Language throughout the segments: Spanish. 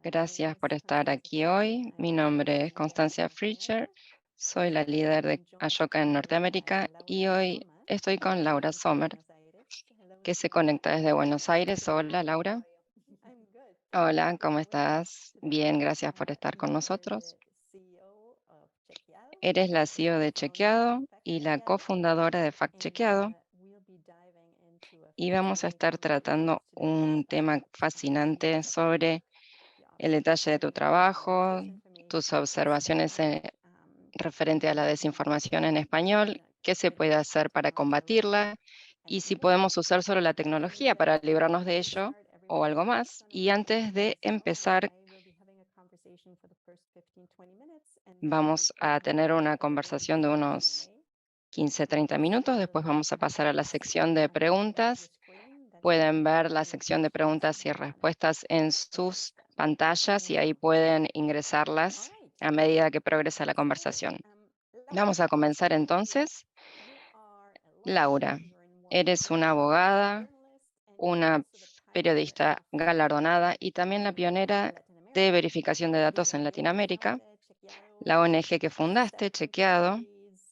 Gracias por estar aquí hoy. Mi nombre es Constancia Fritcher, soy la líder de Ashoka en Norteamérica y hoy estoy con Laura Sommer, que se conecta desde Buenos Aires. Hola, Laura. Hola, ¿cómo estás? Bien, gracias por estar con nosotros. Eres la CEO de Chequeado y la cofundadora de Fact Chequeado y vamos a estar tratando un tema fascinante sobre el detalle de tu trabajo, tus observaciones referente a la desinformación en español, qué se puede hacer para combatirla y si podemos usar solo la tecnología para librarnos de ello o algo más. Y antes de empezar, vamos a tener una conversación de unos 15-30 minutos. Después vamos a pasar a la sección de preguntas. Pueden ver la sección de preguntas y respuestas en sus pantallas y ahí pueden ingresarlas a medida que progresa la conversación. Vamos a comenzar entonces. Laura, eres una abogada, una periodista galardonada y también la pionera de verificación de datos en Latinoamérica. La ONG que fundaste, Chequeado,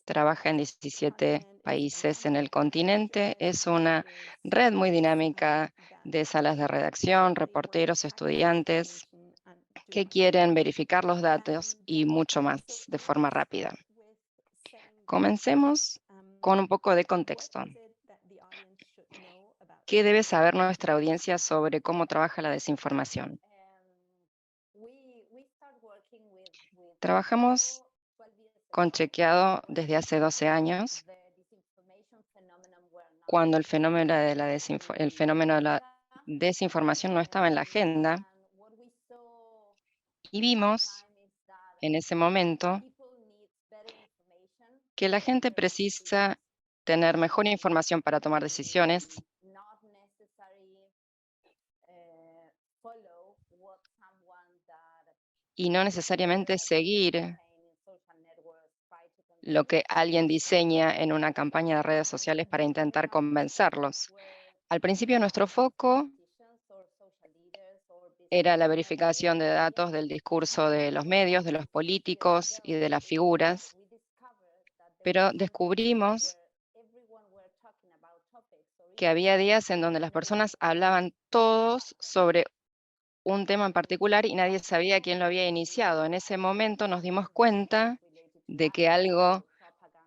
trabaja en 17 países en el continente. Es una red muy dinámica de salas de redacción, reporteros, estudiantes que quieren verificar los datos y mucho más de forma rápida. Comencemos con un poco de contexto. ¿Qué debe saber nuestra audiencia sobre cómo trabaja la desinformación? Trabajamos con Chequeado desde hace 12 años, cuando el fenómeno de la desinformación no estaba en la agenda, y vimos en ese momento que la gente precisa tener mejor información para tomar decisiones y no necesariamente seguir lo que alguien diseña en una campaña de redes sociales para intentar convencerlos. Al principio nuestro foco era la verificación de datos del discurso de los medios, de los políticos y de las figuras, pero descubrimos que había días en donde las personas hablaban todos sobre un tema en particular y nadie sabía quién lo había iniciado. En ese momento nos dimos cuenta de que algo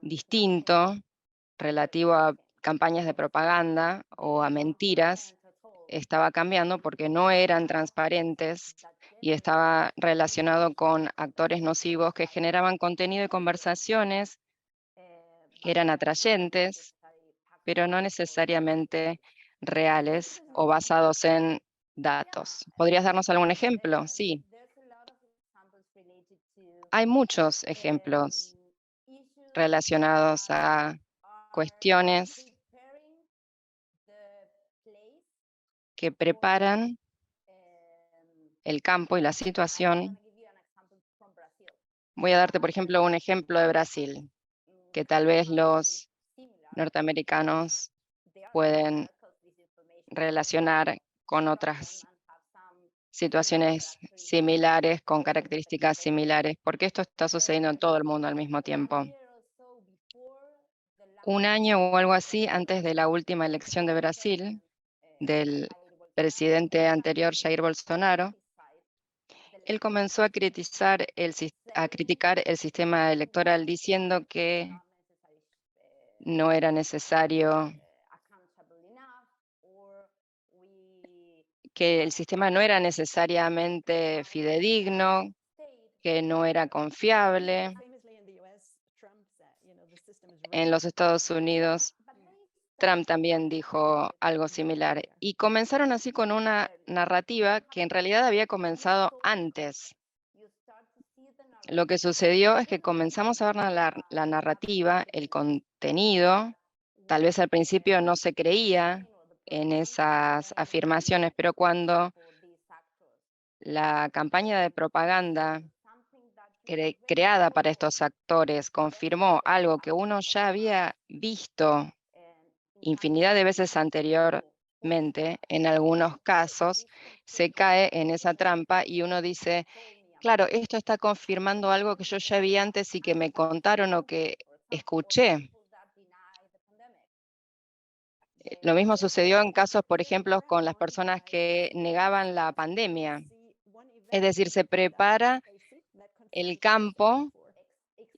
distinto relativo a campañas de propaganda o a mentiras estaba cambiando porque no eran transparentes y estaba relacionado con actores nocivos que generaban contenido y conversaciones que eran atrayentes, pero no necesariamente reales o basados en datos. ¿Podrías darnos algún ejemplo? Sí, hay muchos ejemplos relacionados a cuestiones que preparan el campo y la situación. Voy a darte, por ejemplo, un ejemplo de Brasil, que tal vez los norteamericanos pueden relacionar con otras situaciones similares, con características similares, porque esto está sucediendo en todo el mundo al mismo tiempo. Un año o algo así antes de la última elección de Brasil, del presidente anterior, Jair Bolsonaro, él comenzó a criticar el sistema electoral diciendo que no era necesario, que el sistema no era necesariamente fidedigno, que no era confiable. En los Estados Unidos, Trump también dijo algo similar. Y comenzaron así con una narrativa que en realidad había comenzado antes. Lo que sucedió es que comenzamos a ver la narrativa, el contenido. Tal vez al principio no se creía en esas afirmaciones, pero cuando la campaña de propaganda creada para estos actores confirmó algo que uno ya había visto infinidad de veces en algunos casos, se cae en esa trampa y uno dice, claro, esto está confirmando algo que yo ya vi antes y que me contaron o que escuché. Lo mismo sucedió en casos, por ejemplo, con las personas que negaban la pandemia. Es decir, se prepara el campo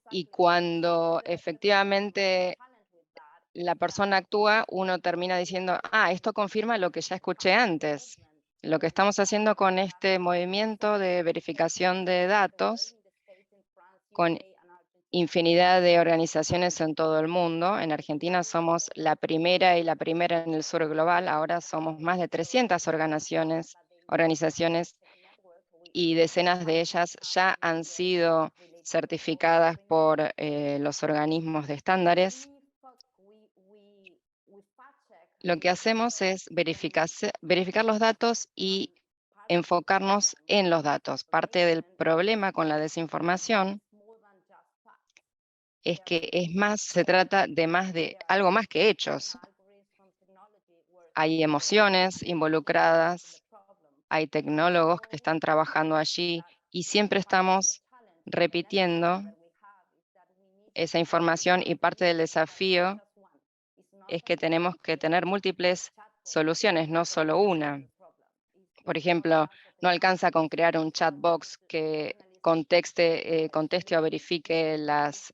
y cuando efectivamente la persona actúa, uno termina diciendo, esto confirma lo que ya escuché antes. Lo que estamos haciendo con este movimiento de verificación de datos, con infinidad de organizaciones en todo el mundo. En Argentina somos la primera y la primera en el sur global. Ahora somos más de 300 organizaciones y decenas de ellas ya han sido certificadas por los organismos de estándares. Lo que hacemos es verificar los datos y enfocarnos en los datos. Parte del problema con la desinformación es que se trata de algo más que hechos. Hay emociones involucradas, hay tecnólogos que están trabajando allí y siempre estamos repitiendo esa información y parte del desafío es que tenemos que tener múltiples soluciones, no solo una. Por ejemplo, no alcanza con crear un chatbox que conteste o verifique las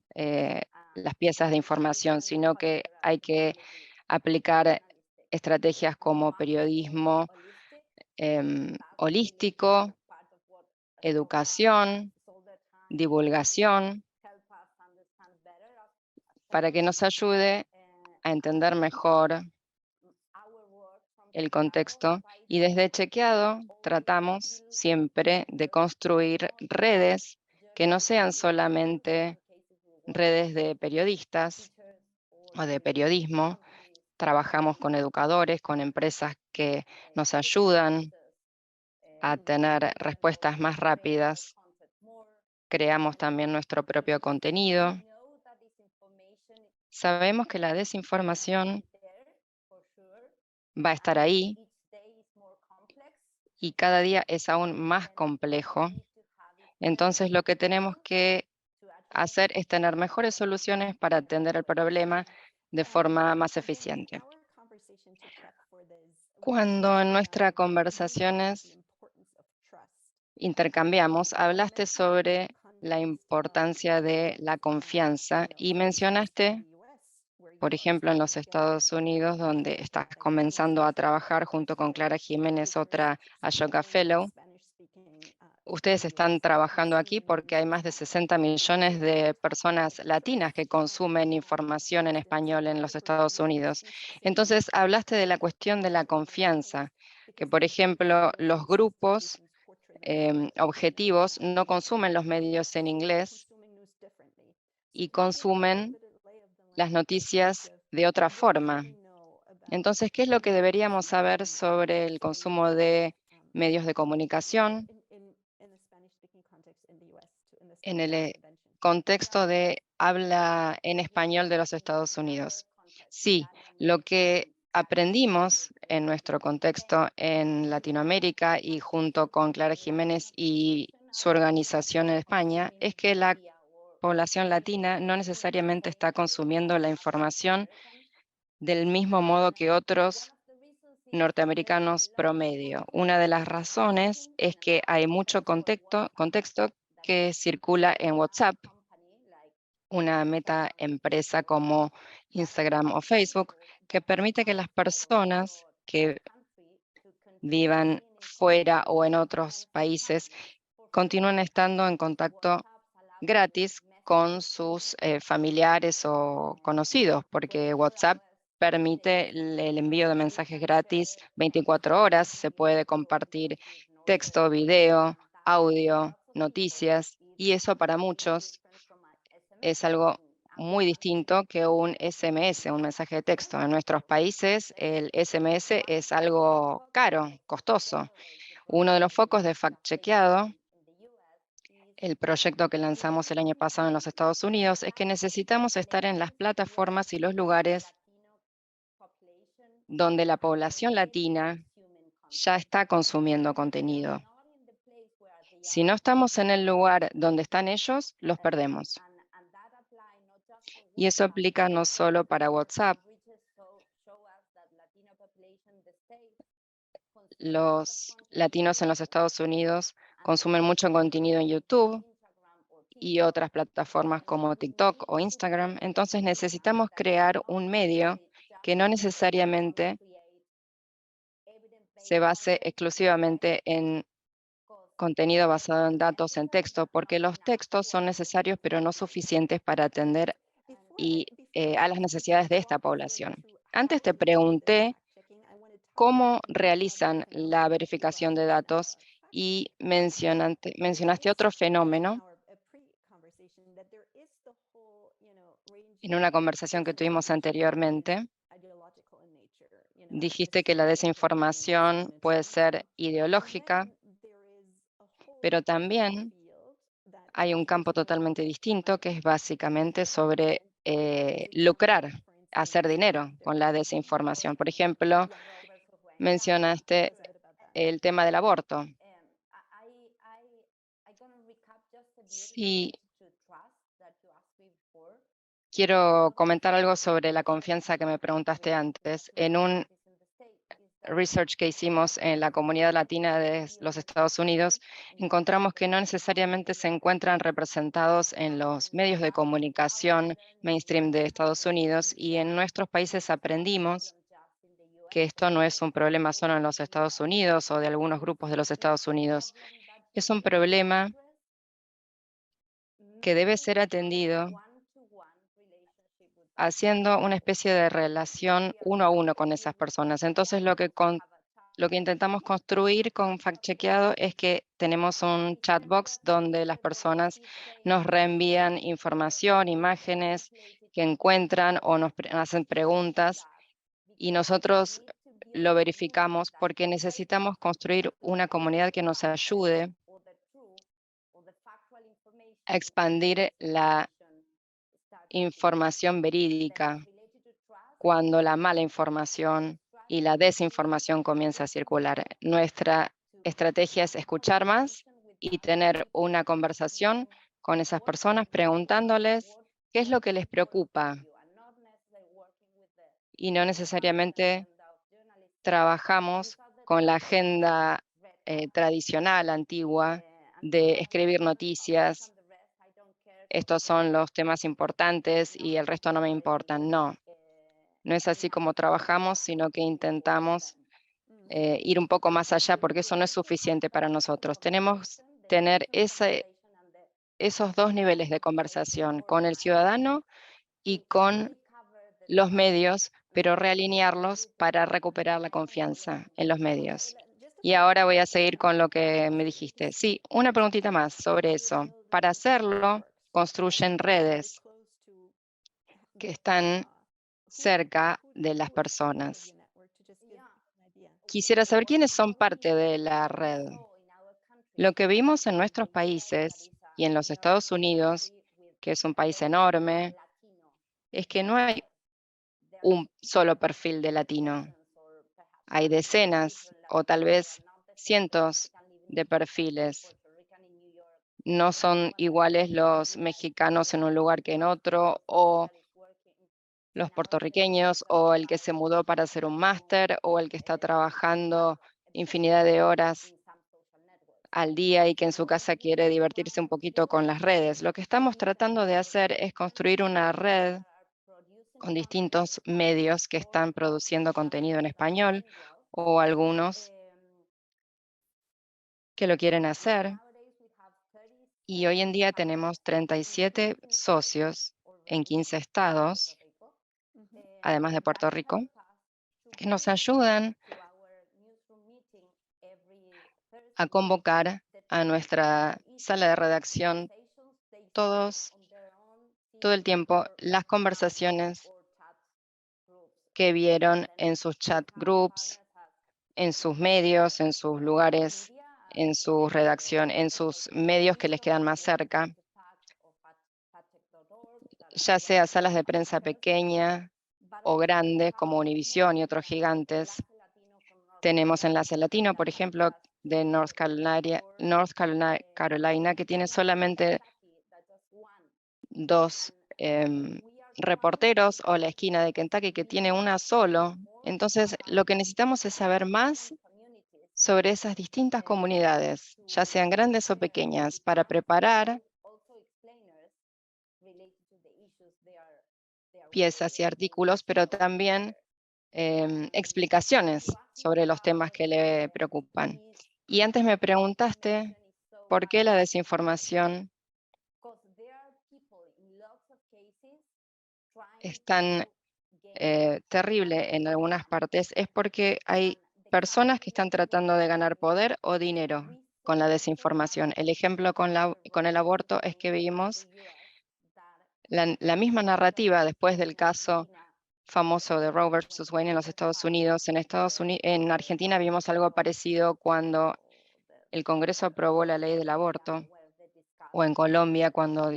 piezas de información, sino que hay que aplicar estrategias como periodismo holístico, educación, divulgación, para que nos ayude a entender mejor el contexto. Y desde Chequeado tratamos siempre de construir redes que no sean solamente redes de periodistas o de periodismo. Trabajamos con educadores, con empresas que nos ayudan a tener respuestas más rápidas. Creamos también nuestro propio contenido. Sabemos que la desinformación va a estar ahí y cada día es aún más complejo. Entonces, lo que tenemos que hacer es tener mejores soluciones para atender el problema de forma más eficiente. Cuando en nuestras conversaciones intercambiamos, hablaste sobre la importancia de la confianza y mencionaste, por ejemplo, en los Estados Unidos, donde estás comenzando a trabajar junto con Clara Jiménez, otra Ashoka Fellow. Ustedes están trabajando aquí porque hay más de 60 millones de personas latinas que consumen información en español en los Estados Unidos. Entonces, hablaste de la cuestión de la confianza, que por ejemplo, los grupos objetivos no consumen los medios en inglés y consumen las noticias de otra forma. Entonces, ¿qué es lo que deberíamos saber sobre el consumo de medios de comunicación en el contexto de habla en español de los Estados Unidos? Sí, lo que aprendimos en nuestro contexto en Latinoamérica y junto con Clara Jiménez y su organización en España es que la población latina no necesariamente está consumiendo la información del mismo modo que otros norteamericanos promedio. Una de las razones es que hay mucho contexto que circula en WhatsApp, una meta empresa como Instagram o Facebook, que permite que las personas que vivan fuera o en otros países continúen estando en contacto gratis con sus familiares o conocidos, porque WhatsApp permite el envío de mensajes gratis 24 horas, se puede compartir texto, video, audio, noticias, y eso para muchos es algo muy distinto que un SMS, un mensaje de texto. En nuestros países el SMS es algo caro, costoso. Uno de los focos de fact-chequeado, el proyecto que lanzamos el año pasado en los Estados Unidos, es que necesitamos estar en las plataformas y los lugares donde la población latina ya está consumiendo contenido. Si no estamos en el lugar donde están ellos, los perdemos. Y eso aplica no solo para WhatsApp. Los latinos en los Estados Unidos consumen mucho contenido en YouTube y otras plataformas como TikTok o Instagram. Entonces necesitamos crear un medio que no necesariamente se base exclusivamente en contenido basado en datos en texto, porque los textos son necesarios pero no suficientes para atender a las necesidades de esta población. Antes te pregunté cómo realizan la verificación de datos y mencionaste otro fenómeno en una conversación que tuvimos anteriormente. Dijiste que la desinformación puede ser ideológica, pero también hay un campo totalmente distinto que es básicamente sobre lucrar, hacer dinero con la desinformación. Por ejemplo, mencionaste el tema del aborto. Sí, quiero comentar algo sobre la confianza que me preguntaste antes. En un research que hicimos en la comunidad latina de los Estados Unidos, encontramos que no necesariamente se encuentran representados en los medios de comunicación mainstream de Estados Unidos, y en nuestros países aprendimos que esto no es un problema solo en los Estados Unidos o de algunos grupos de los Estados Unidos. Es un problema que debe ser atendido haciendo una especie de relación uno a uno con esas personas. Entonces, lo que intentamos construir con Fact Chequeado es que tenemos un chat box donde las personas nos reenvían información, imágenes que encuentran o nos hacen preguntas, y nosotros lo verificamos porque necesitamos construir una comunidad que nos ayude a expandir la información verídica cuando la mala información y la desinformación comienza a circular. Nuestra estrategia es escuchar más y tener una conversación con esas personas preguntándoles qué es lo que les preocupa, y no necesariamente trabajamos con la agenda tradicional, antigua, de escribir noticias. Estos son los temas importantes y el resto no me importan. No, no es así como trabajamos, sino que intentamos ir un poco más allá, porque eso no es suficiente para nosotros. Tenemos que tener esos dos niveles de conversación, con el ciudadano y con los medios, pero realinearlos para recuperar la confianza en los medios. Y ahora voy a seguir con lo que me dijiste. Sí, una preguntita más sobre eso. Para hacerlo, construyen redes que están cerca de las personas. Quisiera saber quiénes son parte de la red. Lo que vimos en nuestros países y en los Estados Unidos, que es un país enorme, es que no hay un solo perfil de latino. Hay decenas o tal vez cientos de perfiles. No son iguales los mexicanos en un lugar que en otro, o los puertorriqueños, o el que se mudó para hacer un máster, o el que está trabajando infinidad de horas al día y que en su casa quiere divertirse un poquito con las redes. Lo que estamos tratando de hacer es construir una red con distintos medios que están produciendo contenido en español, o algunos que lo quieren hacer. Y hoy en día tenemos 37 socios en 15 estados, además de Puerto Rico, que nos ayudan a convocar a nuestra sala de redacción todo el tiempo las conversaciones que vieron en sus chat groups, en sus medios, en sus lugares, en su redacción, en sus medios que les quedan más cerca, ya sea salas de prensa pequeña o grandes como Univision y otros gigantes. Tenemos Enlace Latino, por ejemplo, de North Carolina, que tiene solamente 2 reporteros, o la esquina de Kentucky, que tiene una solo. Entonces, lo que necesitamos es saber más sobre esas distintas comunidades, ya sean grandes o pequeñas, para preparar piezas y artículos, pero también explicaciones sobre los temas que le preocupan. Y antes me preguntaste por qué la desinformación es tan terrible en algunas partes. Es porque hay personas que están tratando de ganar poder o dinero con la desinformación. El ejemplo con el aborto es que vimos la misma narrativa después del caso famoso de Roe versus Wade en los Estados Unidos. En Argentina vimos algo parecido cuando el Congreso aprobó la ley del aborto, o en Colombia cuando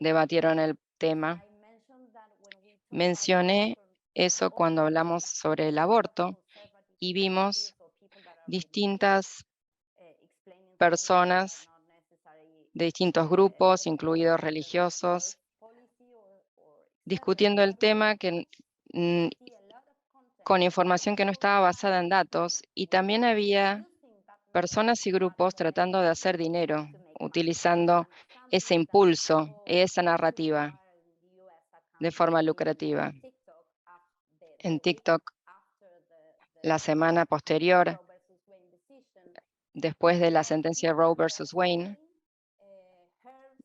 debatieron el tema. Mencioné eso cuando hablamos sobre el aborto y vimos distintas personas de distintos grupos, incluidos religiosos, discutiendo el tema mm, con información que no estaba basada en datos, y también había personas y grupos tratando de hacer dinero, utilizando ese impulso, esa narrativa de forma lucrativa. En TikTok, la semana posterior, después de la sentencia de Roe versus Wade,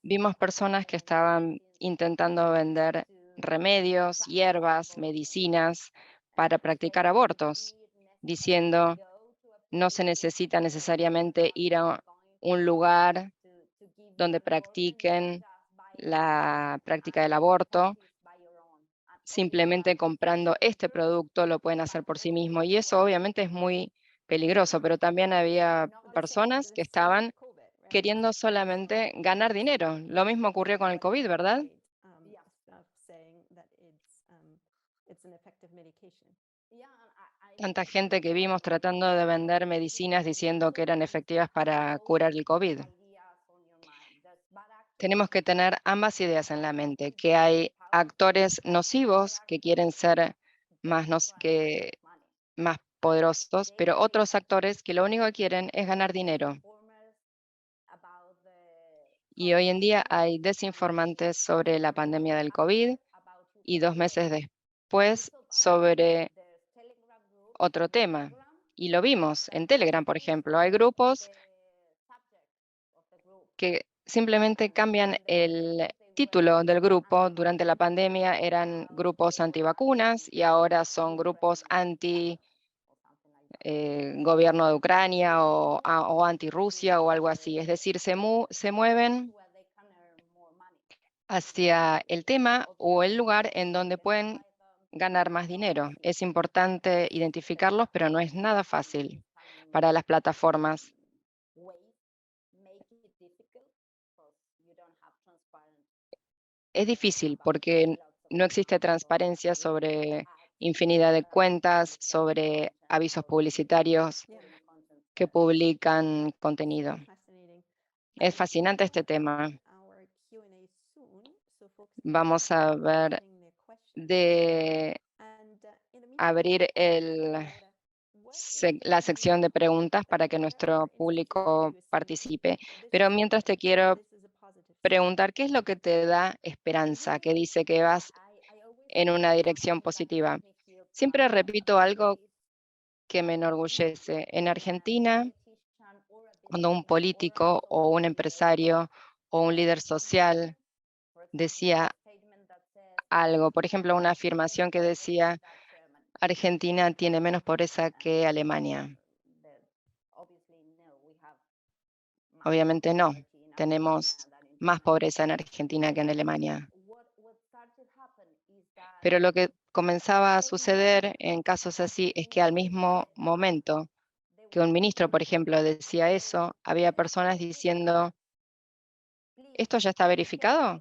vimos personas que estaban intentando vender remedios, hierbas, medicinas para practicar abortos, diciendo no se necesita necesariamente ir a un lugar donde practiquen la práctica del aborto. Simplemente comprando este producto lo pueden hacer por sí mismos, y eso obviamente es muy peligroso, pero también había personas que estaban queriendo solamente ganar dinero. Lo mismo ocurrió con el COVID, ¿verdad? Tanta gente que vimos tratando de vender medicinas diciendo que eran efectivas para curar el COVID. Tenemos que tener ambas ideas en la mente, que hay actores nocivos que quieren ser más poderosos, pero otros actores que lo único que quieren es ganar dinero. Y hoy en día hay desinformantes sobre la pandemia del COVID, y 2 meses después sobre otro tema. Y lo vimos en Telegram, por ejemplo. Hay grupos que simplemente cambian el título del grupo. Durante la pandemia eran grupos antivacunas y ahora son grupos anti gobierno de Ucrania, o anti-Rusia o algo así. Es decir, se mueven hacia el tema o el lugar en donde pueden ganar más dinero. Es importante identificarlos, pero no es nada fácil para las plataformas. Es difícil porque no existe transparencia sobre infinidad de cuentas, sobre avisos publicitarios que publican contenido. Es fascinante este tema. Vamos a ver de abrir la sección de preguntas para que nuestro público participe. Pero mientras te quiero preguntar, ¿qué es lo que te da esperanza, que dice que vas en una dirección positiva? Siempre repito algo que me enorgullece. En Argentina, cuando un político o un empresario o un líder social decía algo, por ejemplo, una afirmación que decía, Argentina tiene menos pobreza que Alemania. Obviamente no, tenemos más pobreza en Argentina que en Alemania. Pero lo que comenzaba a suceder en casos así es que al mismo momento que un ministro, por ejemplo, decía eso, había personas diciendo, ¿esto ya está verificado?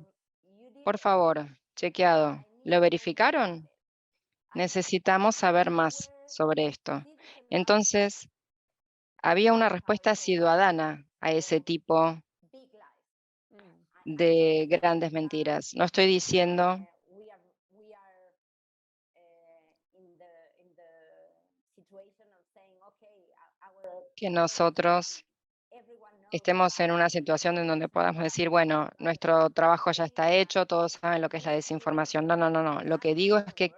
Por favor, chequeado. ¿Lo verificaron? necesitamos saber más sobre esto. Entonces, había una respuesta ciudadana a ese tipo de grandes mentiras. No estoy diciendo que nosotros estemos en una situación en donde podamos decir, bueno, nuestro trabajo ya está hecho, todos saben lo que es la desinformación. No, no, no, no. Lo que digo es que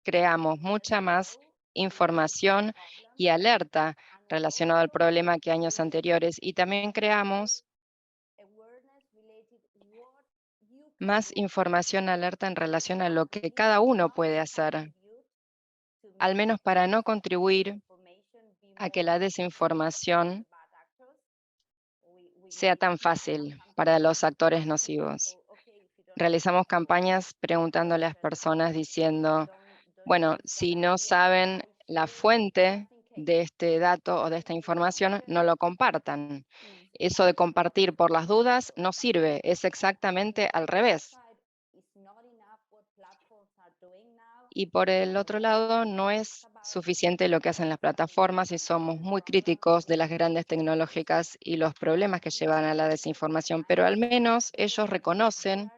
creamos mucha más información y alerta relacionado al problema que años anteriores, y también creamos más información alerta en relación a lo que cada uno puede hacer, al menos para no contribuir a que la desinformación sea tan fácil para los actores nocivos. Realizamos campañas preguntándole a las personas diciendo, bueno, si no saben la fuente de este dato o de esta información, no lo compartan. Eso de compartir por las dudas no sirve, es exactamente al revés. Y por el otro lado, no es suficiente lo que hacen las plataformas y somos muy críticos de las grandes tecnológicas y los problemas que llevan a la desinformación, pero al menos ellos reconocen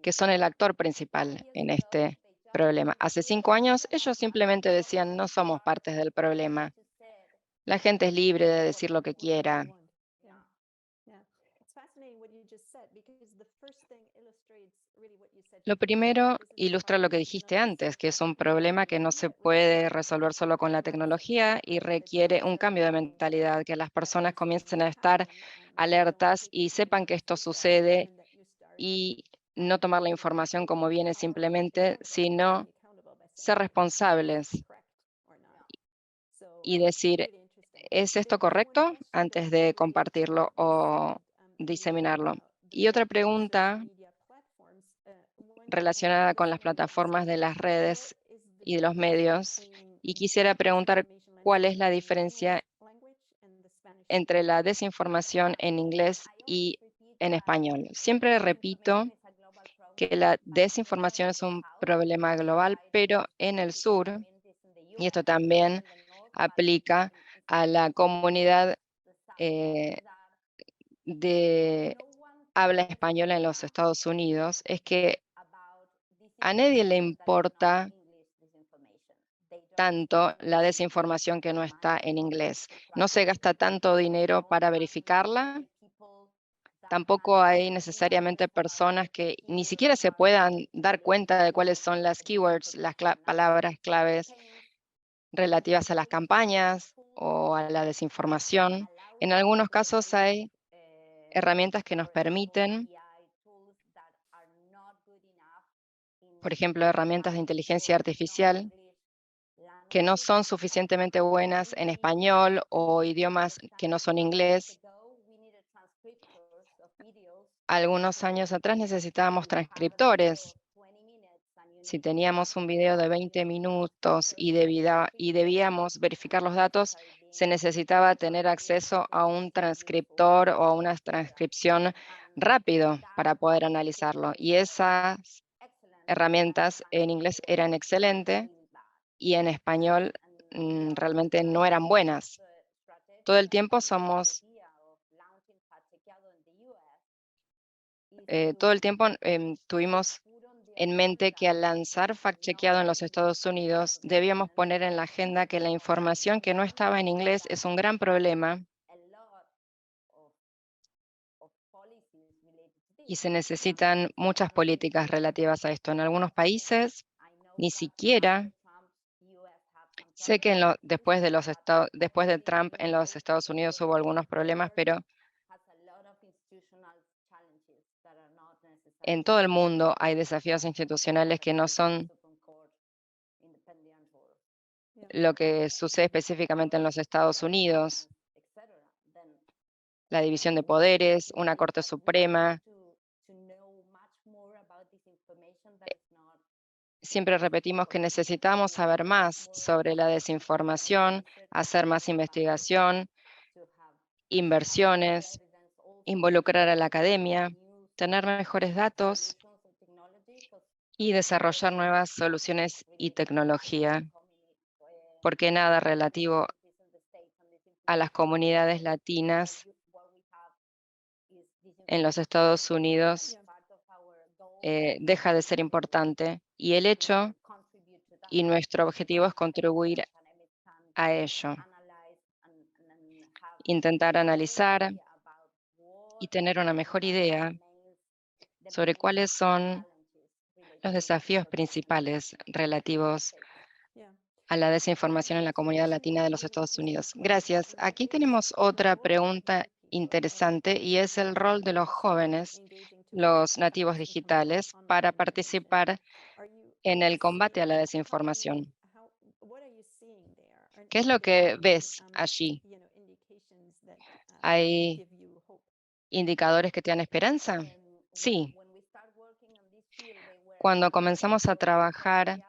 que son el actor principal en este problema. Hace 5 años ellos simplemente decían, no somos partes del problema. La gente es libre de decir lo que quiera. Lo primero ilustra lo que dijiste antes, que es un problema que no se puede resolver solo con la tecnología y requiere un cambio de mentalidad, que las personas comiencen a estar alertas y sepan que esto sucede y no tomar la información como viene simplemente, sino ser responsables y decir, ¿es esto correcto? Antes de compartirlo o diseminarlo. Y otra pregunta relacionada con las plataformas de las redes y de los medios, y quisiera preguntar cuál es la diferencia entre la desinformación en inglés y en español. Siempre repito que la desinformación es un problema global, pero en el sur, y esto también aplica a la comunidad eh, de habla española en los Estados Unidos, es que a nadie le importa tanto la desinformación que no está en inglés. No se gasta tanto dinero para verificarla. Tampoco hay necesariamente personas que ni siquiera se puedan dar cuenta de cuáles son las keywords, las palabras claves relativas a las campañas o a la desinformación. En algunos casos hay herramientas que nos permiten, por ejemplo, herramientas de inteligencia artificial que no son suficientemente buenas en español o idiomas que no son inglés. Algunos años atrás necesitábamos transcriptores. Si teníamos un video de 20 minutos y debíamos verificar los datos, se necesitaba tener acceso a un transcriptor o a una transcripción rápido para poder analizarlo. Y esas herramientas en inglés eran excelentes y en español realmente no eran buenas. Todo el tiempo todo el tiempo tuvimos en mente que al lanzar fact-chequeado en los Estados Unidos, debíamos poner en la agenda que la información que no estaba en inglés es un gran problema y se necesitan muchas políticas relativas a esto. En algunos países, ni siquiera, sé que después de Trump en los Estados Unidos hubo algunos problemas, pero en todo el mundo hay desafíos institucionales que no son lo que sucede específicamente en los Estados Unidos, la división de poderes, una Corte Suprema. Siempre repetimos que necesitamos saber más sobre la desinformación, hacer más investigación, inversiones, involucrar a la academia, tener mejores datos y desarrollar nuevas soluciones y tecnología, porque nada relativo a las comunidades latinas en los Estados Unidos deja de ser importante. Y el hecho y nuestro objetivo es contribuir a ello, intentar analizar y tener una mejor idea sobre cuáles son los desafíos principales relativos a la desinformación en la comunidad latina de los Estados Unidos. Gracias. Aquí tenemos otra pregunta interesante y es el rol de los jóvenes, los nativos digitales, para participar en el combate a la desinformación. ¿Qué es lo que ves allí? ¿Hay indicadores que te dan esperanza? Sí. Cuando comenzamos a trabajar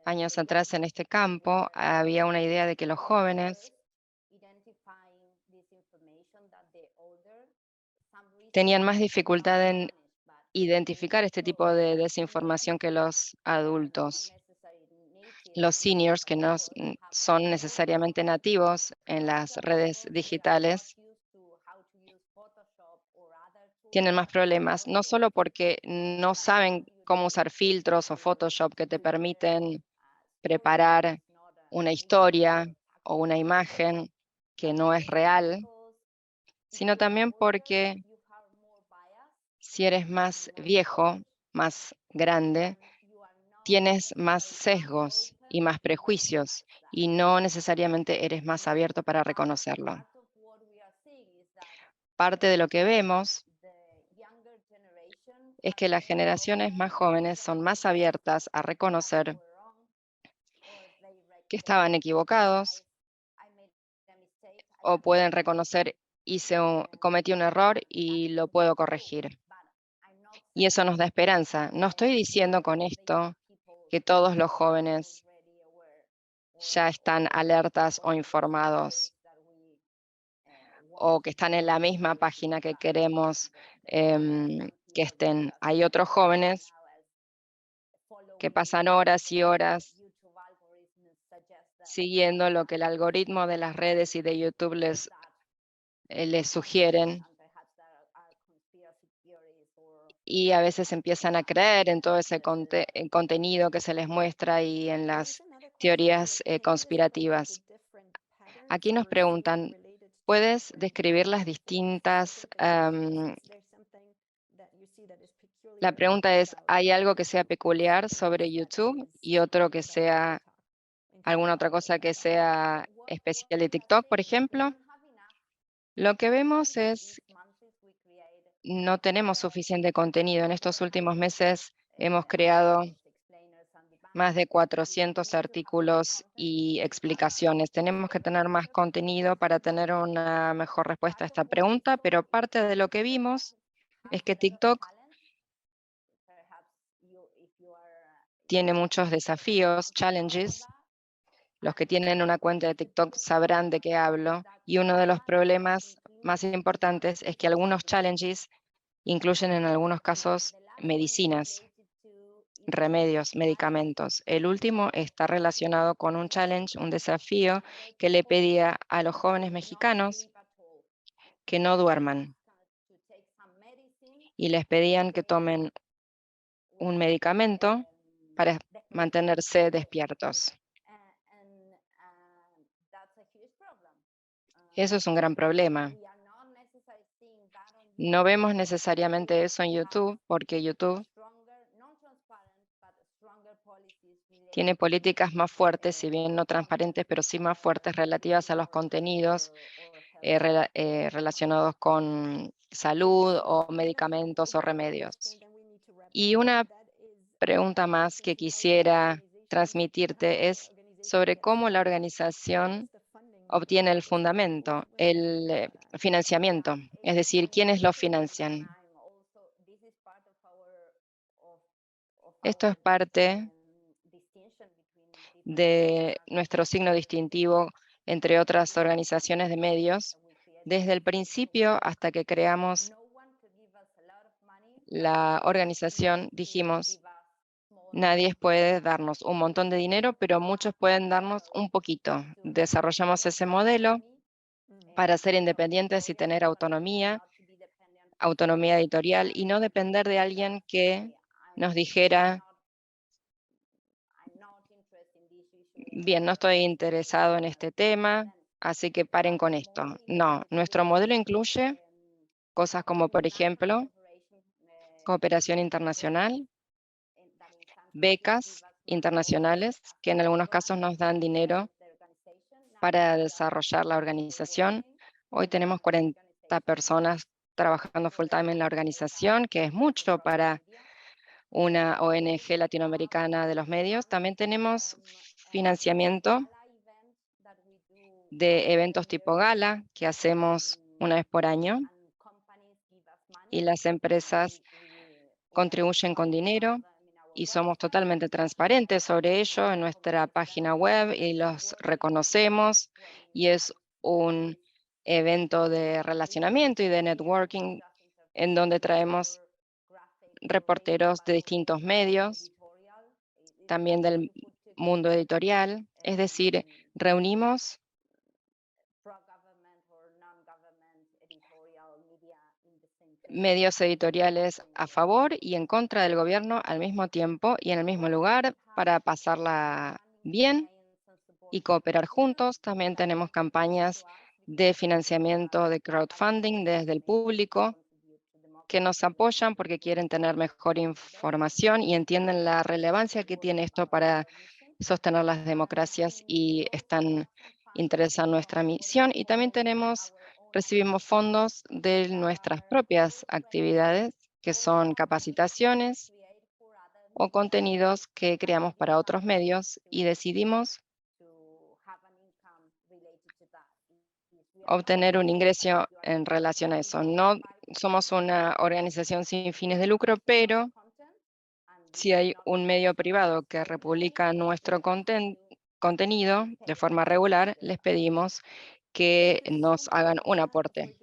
años atrás en este campo, había una idea de que los jóvenes tenían más dificultad en identificar este tipo de desinformación que los adultos. Los seniors, que no son necesariamente nativos en las redes digitales, tienen más problemas, no solo porque no saben cómo usar filtros o Photoshop que te permiten preparar una historia o una imagen que no es real, sino también porque si eres más viejo, más grande, tienes más sesgos y más prejuicios y no necesariamente eres más abierto para reconocerlo. Parte de lo que vemos es que las generaciones más jóvenes son más abiertas a reconocer que estaban equivocados o pueden reconocer cometí un error y lo puedo corregir. Y eso nos da esperanza. No estoy diciendo con esto que todos los jóvenes ya están alertas o informados o que están en la misma página que queremos que estén. Hay otros jóvenes que pasan horas y horas siguiendo lo que el algoritmo de las redes y de YouTube les sugieren y a veces empiezan a creer en todo ese contenido que se les muestra y en las teorías conspirativas. Aquí nos preguntan, ¿puedes describir las distintas? La pregunta es, ¿hay algo que sea peculiar sobre YouTube y otro que sea alguna otra cosa que sea especial de TikTok, por ejemplo? Lo que vemos es no tenemos suficiente contenido. En estos últimos meses hemos creado más de 400 artículos y explicaciones. Tenemos que tener más contenido para tener una mejor respuesta a esta pregunta, pero parte de lo que vimos es que TikTok tiene muchos desafíos, challenges. Los que tienen una cuenta de TikTok sabrán de qué hablo. Y uno de los problemas más importantes es que algunos challenges incluyen en algunos casos medicinas, remedios, medicamentos. El último está relacionado con un challenge, un desafío que le pedía a los jóvenes mexicanos que no duerman y les pedían que tomen un medicamento para mantenerse despiertos. Eso es un gran problema. No vemos necesariamente eso en YouTube porque YouTube tiene políticas más fuertes, si bien no transparentes, pero sí más fuertes relativas a los contenidos relacionados con salud o medicamentos o remedios. Y una pregunta más que quisiera transmitirte es sobre cómo la organización obtiene el fundamento, el financiamiento, es decir, quiénes lo financian. Esto es parte de nuestro signo distintivo entre otras organizaciones de medios. Desde el principio hasta que creamos la organización, dijimos, Nadie puede darnos un montón de dinero, pero muchos pueden darnos un poquito. Desarrollamos ese modelo para ser independientes y tener autonomía, autonomía editorial y no depender de alguien que nos dijera, bien, no estoy interesado en este tema, así que paren con esto. No, nuestro modelo incluye cosas como, por ejemplo, cooperación internacional, becas internacionales, que en algunos casos nos dan dinero para desarrollar la organización. Hoy tenemos 40 personas trabajando full time en la organización, que es mucho para una ONG latinoamericana de los medios. También tenemos financiamiento de eventos tipo gala que hacemos una vez por año y las empresas contribuyen con dinero y somos totalmente transparentes sobre ello en nuestra página web y los reconocemos y es un evento de relacionamiento y de networking en donde traemos reporteros de distintos medios, también del mundo editorial, es decir, reunimos medios editoriales a favor y en contra del gobierno al mismo tiempo y en el mismo lugar para pasarla bien y cooperar juntos. También tenemos campañas de financiamiento de crowdfunding desde el público que nos apoyan porque quieren tener mejor información y entienden la relevancia que tiene esto para sostener las democracias y están interesados en nuestra misión. Y también recibimos fondos de nuestras propias actividades, que son capacitaciones o contenidos que creamos para otros medios y decidimos obtener un ingreso en relación a eso. No somos una organización sin fines de lucro, pero si hay un medio privado que republica nuestro contenido de forma regular, les pedimos que nos hagan un aporte.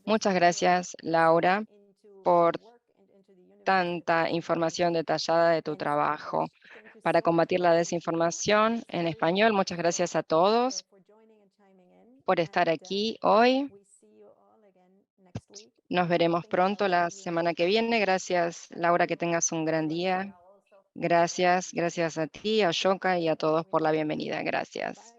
Muchas gracias, Laura, por tanta información detallada de tu trabajo para combatir la desinformación en español. Muchas gracias a todos por estar aquí hoy. Nos veremos pronto la semana que viene. Gracias, Laura, que tengas un gran día. Gracias a ti, a Shoka y a todos por la bienvenida. Gracias.